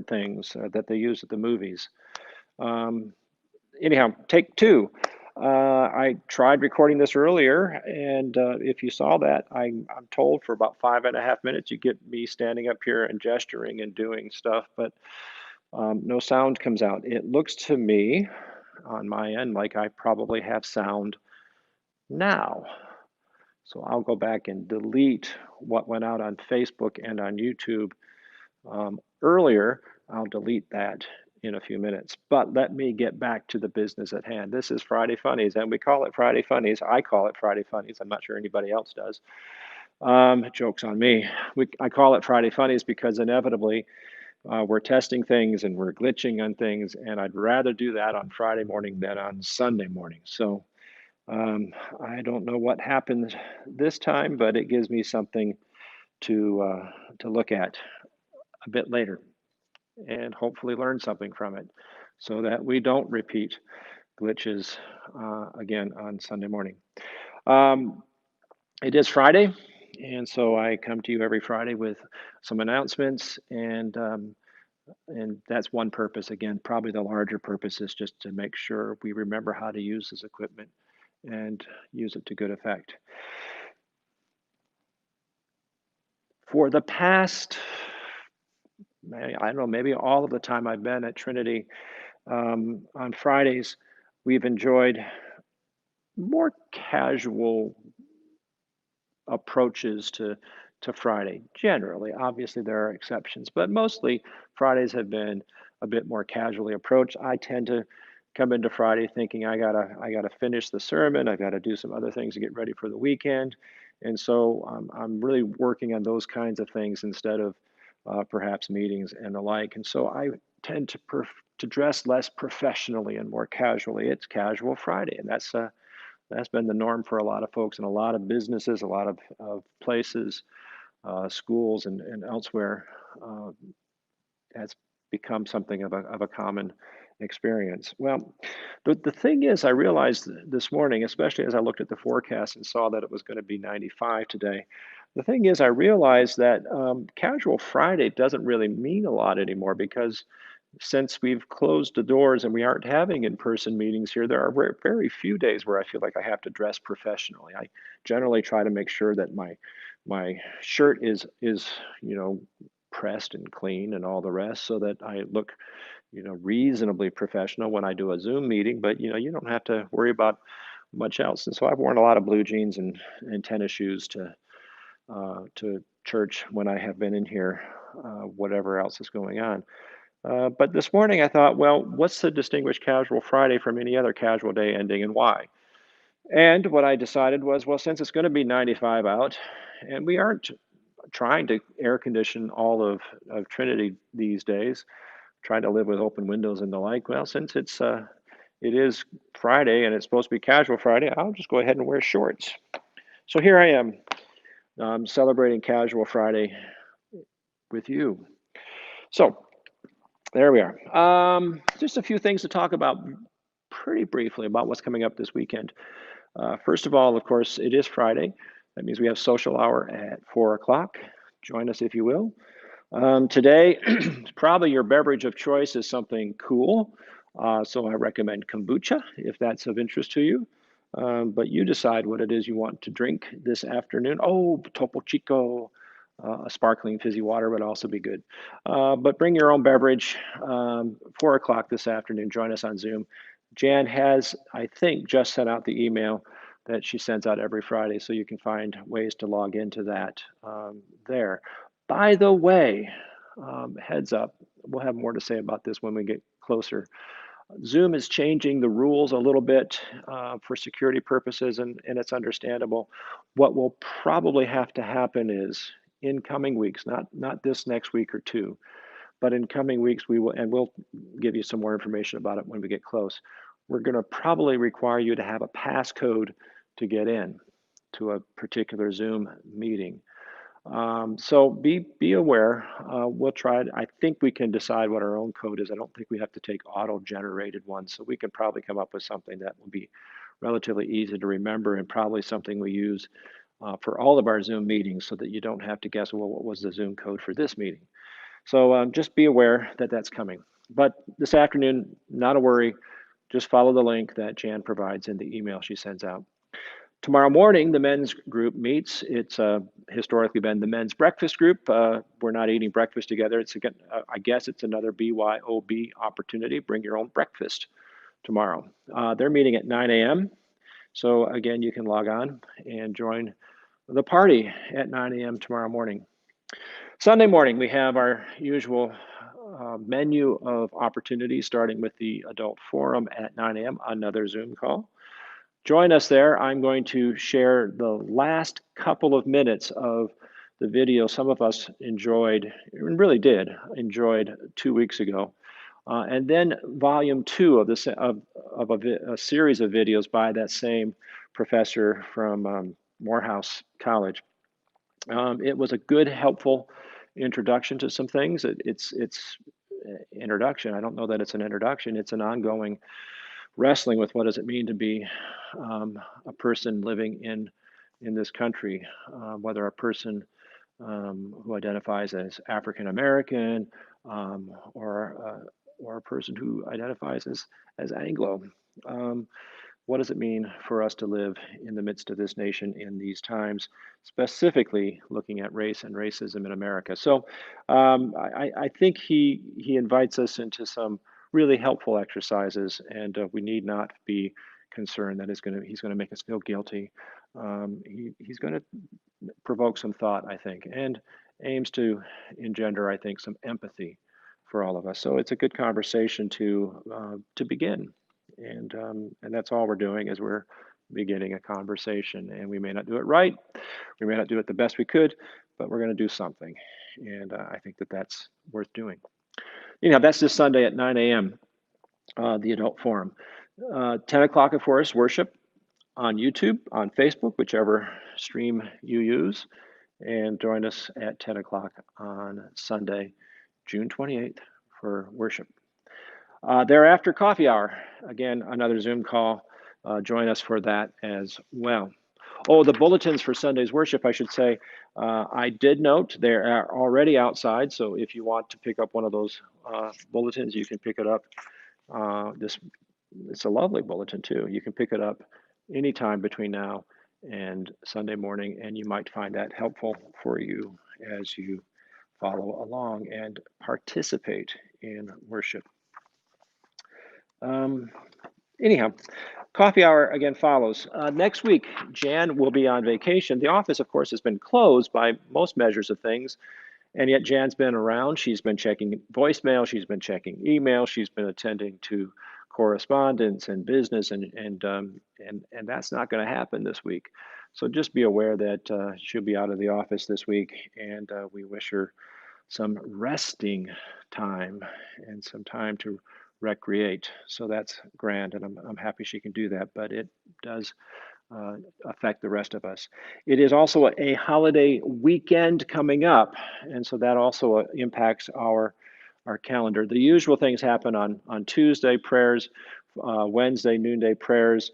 things that they use at the movies. Um, Anyhow, take two. I tried recording this earlier, and if you saw that, I'm told for about 5.5 minutes you get me standing up here and gesturing and doing stuff, but no sound comes out. It looks to me on my end like I probably have sound now. So I'll go back and delete what went out on Facebook and on YouTube earlier. I'll delete that in a few minutes. But let me get back to the business at hand. This is Friday Funnies, and we call it Friday Funnies. I call it Friday Funnies. I'm not sure anybody else does. Joke's on me. I call it Friday Funnies because inevitably we're testing things and we're glitching on things, and I'd rather do that on Friday morning than on Sunday morning. So um, I don't know what happened this time, but it gives me something to look at a bit later and hopefully learn something from it so that we don't repeat glitches again on Sunday morning. Um, it is Friday, and so I come to you every Friday with some announcements, and that's one purpose. Again, probably the larger purpose is just to make sure we remember how to use this equipment and use it to good effect. For the past, I don't know, maybe all of the time I've been at Trinity, on Fridays, we've enjoyed more casual approaches to Friday. Generally, obviously there are exceptions, but mostly Fridays have been a bit more casually approached. I tend to come into Friday thinking I gotta finish the sermon. I gotta do some other things to get ready for the weekend, and so I'm really working on those kinds of things instead of perhaps meetings and the like. And so I tend to dress less professionally and more casually. It's casual Friday, and that's been the norm for a lot of folks in a lot of businesses, a lot of places, schools, and elsewhere. Uh, that's become something of a common experience. Well, the thing is, I realized this morning, especially as I looked at the forecast and saw that it was going to be 95 today. The thing is, I realized that casual Friday doesn't really mean a lot anymore because since we've closed the doors and we aren't having in-person meetings here, there are very few days where I feel like I have to dress professionally. I generally try to make sure that my shirt is pressed and clean and all the rest so that I look reasonably professional when I do a Zoom meeting. But you don't have to worry about much else. And so I've worn a lot of blue jeans and tennis shoes to church when I have been in here, whatever else is going on. But this morning I thought, well, what's to distinguish casual Friday from any other casual day ending and why? And what I decided was, well, since it's going to be 95 out, and we aren't trying to air condition all of Trinity these days, trying to live with open windows and the like, well, since it is Friday and it's supposed to be casual Friday, I'll just go ahead and wear shorts. So here I am, celebrating casual Friday with you. So there we are. Just a few things to talk about pretty briefly about what's coming up this weekend. First of all, of course, it is Friday. That means we have social hour at 4 o'clock. Join us if you will. Today, probably your beverage of choice is something cool. So I recommend kombucha if that's of interest to you. But you decide what it is you want to drink this afternoon. Oh, Topo Chico, a sparkling fizzy water would also be good. But bring your own beverage. 4 o'clock this afternoon. Join us on Zoom. Jan has, I think, just sent out the email that she sends out every Friday, so you can find ways to log into that there. By the way, heads up, we'll have more to say about this when we get closer. Zoom is changing the rules a little bit for security purposes, and it's understandable. What will probably have to happen is in coming weeks, not this next week or two, but in coming weeks we will, and we'll give you some more information about it when we get close. We're going to probably require you to have a passcode to get in to a particular Zoom meeting. So be aware. We'll try it. I think we can decide what our own code is. I don't think we have to take auto-generated ones, so we can probably come up with something that will be relatively easy to remember and probably something we use for all of our Zoom meetings so that you don't have to guess, well, what was the Zoom code for this meeting? So just be aware that that's coming. But this afternoon, not a worry. Just follow the link that Jan provides in the email she sends out. Tomorrow morning, the men's group meets. It's historically been the men's breakfast group. We're not eating breakfast together. It's again, I guess it's another BYOB opportunity. Bring your own breakfast tomorrow. They're meeting at 9 a.m. So again, you can log on and join the party at 9 a.m. tomorrow morning. Sunday morning, we have our usual menu of opportunities, starting with the adult forum at 9 a.m., another Zoom call. Join us there. I'm going to share the last couple of minutes of the video some of us enjoyed, and really did, enjoyed 2 weeks ago. And then volume 2 of this of a series of videos by that same professor from Morehouse College. It was a good, helpful introduction to some things. It's introduction. I don't know that it's an introduction. It's an ongoing wrestling with what does it mean to be a person living in this country, whether a person who identifies as African American or a person who identifies as Anglo. What does it mean for us to live in the midst of this nation in these times, specifically looking at race and racism in America? So I think he invites us into some really helpful exercises, and we need not be concerned that he's going to make us feel guilty. He's going to provoke some thought, I think, and aims to engender, I think, some empathy for all of us. So it's a good conversation to begin, and that's all we're doing is we're beginning a conversation. And we may not do it right, we may not do it the best we could, but we're going to do something, and I think that that's worth doing. Anyhow, that's this Sunday at 9 a.m. The adult forum. 10 o'clock, of course, worship on YouTube, on Facebook, whichever stream you use, and join us at 10 o'clock on Sunday, June 28th for worship. Thereafter, coffee hour. Again, another Zoom call. Join us for that as well. Oh, the bulletins for Sunday's worship, I should say. I did note they are already outside, so if you want to pick up one of those bulletins, you can pick it up. It's a lovely bulletin too. You can pick it up anytime between now and Sunday morning, and you might find that helpful for you as you follow along and participate in worship. Anyhow, coffee hour again follows. Next week, Jan will be on vacation. The office, of course, has been closed by most measures of things, and yet Jan's been around. She's been checking voicemail. She's been checking email. She's been attending to correspondence and business, and that's not going to happen this week. So just be aware that she'll be out of the office this week, and we wish her some resting time and some time to recreate. So that's grand, and I'm happy she can do that. But it does affect the rest of us. It is also a holiday weekend coming up, and so that also impacts our calendar. The usual things happen on Tuesday, prayers, Wednesday, noonday prayers,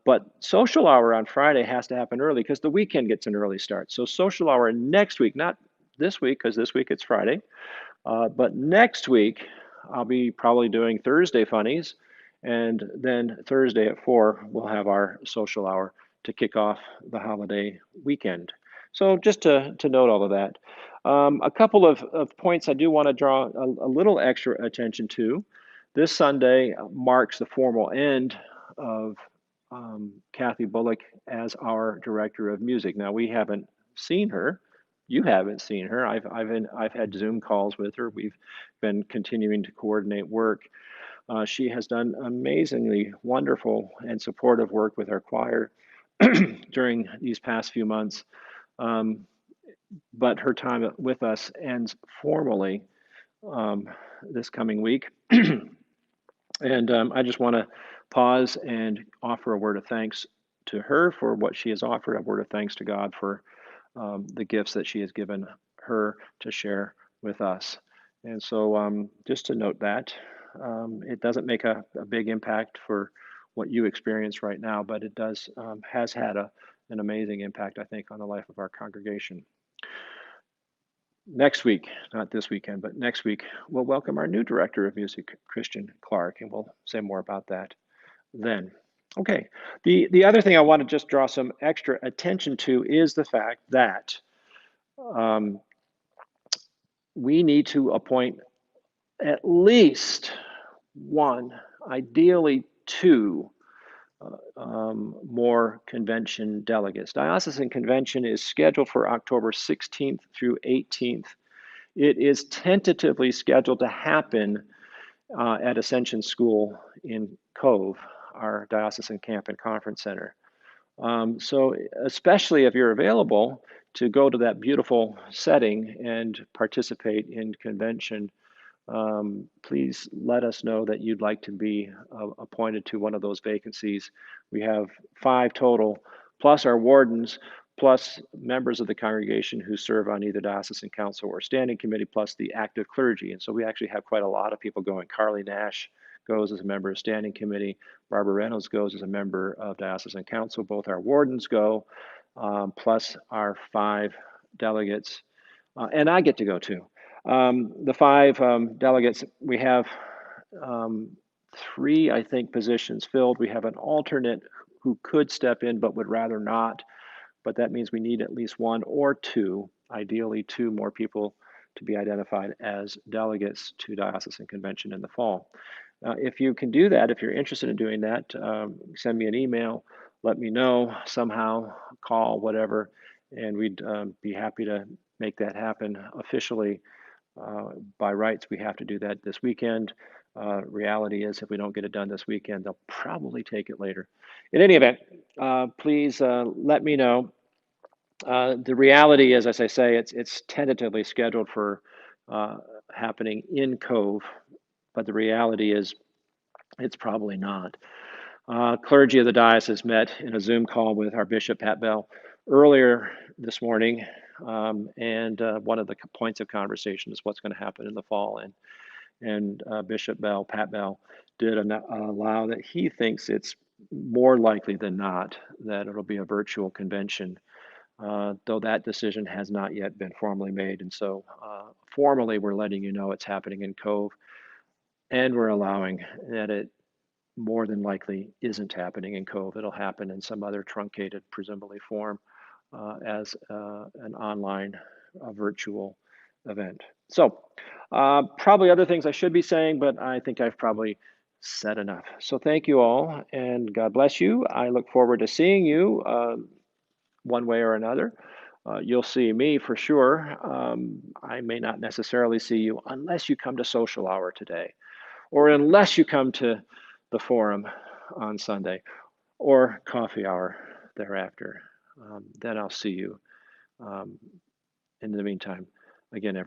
but social hour on Friday has to happen early because the weekend gets an early start. So social hour next week, not this week because this week it's Friday, but next week I'll be probably doing Thursday funnies, and then Thursday at 4 we'll have our social hour to kick off the holiday weekend. So just to note all of that. A couple of points I do want to draw a little extra attention to. This Sunday marks the formal end of Kathy Bullock as our director of music. Now, we haven't seen her. You haven't seen her. I've had Zoom calls with her. We've been continuing to coordinate work. She has done amazingly wonderful and supportive work with our choir during these past few months. But her time with us ends formally this coming week. And I just want to pause and offer a word of thanks to her for what she has offered, a word of thanks to God for the gifts that she has given her to share with us. And so just to note that, it doesn't make a big impact for what you experience right now, but it does has had an amazing impact, I think, on the life of our congregation. next week, not this weekend, but next week, we'll welcome our new director of music, Christian Clark, and we'll say more about that then. Okay. The other thing I want to just draw some extra attention to is the fact that um, we need to appoint at least one, ideally two, more convention delegates. Diocesan convention is scheduled for October 16th through 18th. It is tentatively scheduled to happen at Ascension School in Cove, our diocesan camp and conference center. So, especially if you're available to go to that beautiful setting and participate in convention, please let us know that you'd like to be appointed to one of those vacancies. We have 5 total, plus our wardens, plus members of the congregation who serve on either diocesan council or standing committee, plus the active clergy. And so we actually have quite a lot of people going. Carly Nash goes as a member of standing committee. Barbara Reynolds goes as a member of diocesan council. Both our wardens go, plus our 5 delegates. And I get to go too. The 5 delegates, we have um, 3, I think, positions filled. We have an alternate who could step in but would rather not. But that means we need at least 1 or 2, ideally 2 more people to be identified as delegates to diocesan convention in the fall. If you can do that, if you're interested in doing that, send me an email, let me know somehow, call, whatever, and we'd be happy to make that happen officially. By rights, we have to do that this weekend. Reality is, if we don't get it done this weekend, they'll probably take it later. In any event, please let me know. The reality is, as I say, it's tentatively scheduled for happening in Cove, but the reality is it's probably not. Clergy of the diocese met in a Zoom call with our Bishop Pat Bell earlier this morning, and one of the points of conversation is what's going to happen in the fall. And Bishop Bell, Pat Bell, did allow that he thinks it's more likely than not that it'll be a virtual convention, though that decision has not yet been formally made. And so, formally, we're letting you know it's happening in Cove, and we're allowing that it more than likely isn't happening in Cove. It'll happen in some other truncated, presumably form, as an online, virtual event. So, probably other things I should be saying, but I think I've probably said enough. So, thank you all, and God bless you. I look forward to seeing you one way or another. You'll see me for sure. I may not necessarily see you unless you come to social hour today, or unless you come to the forum on Sunday, or coffee hour thereafter. Then I'll see you. In the meantime, again,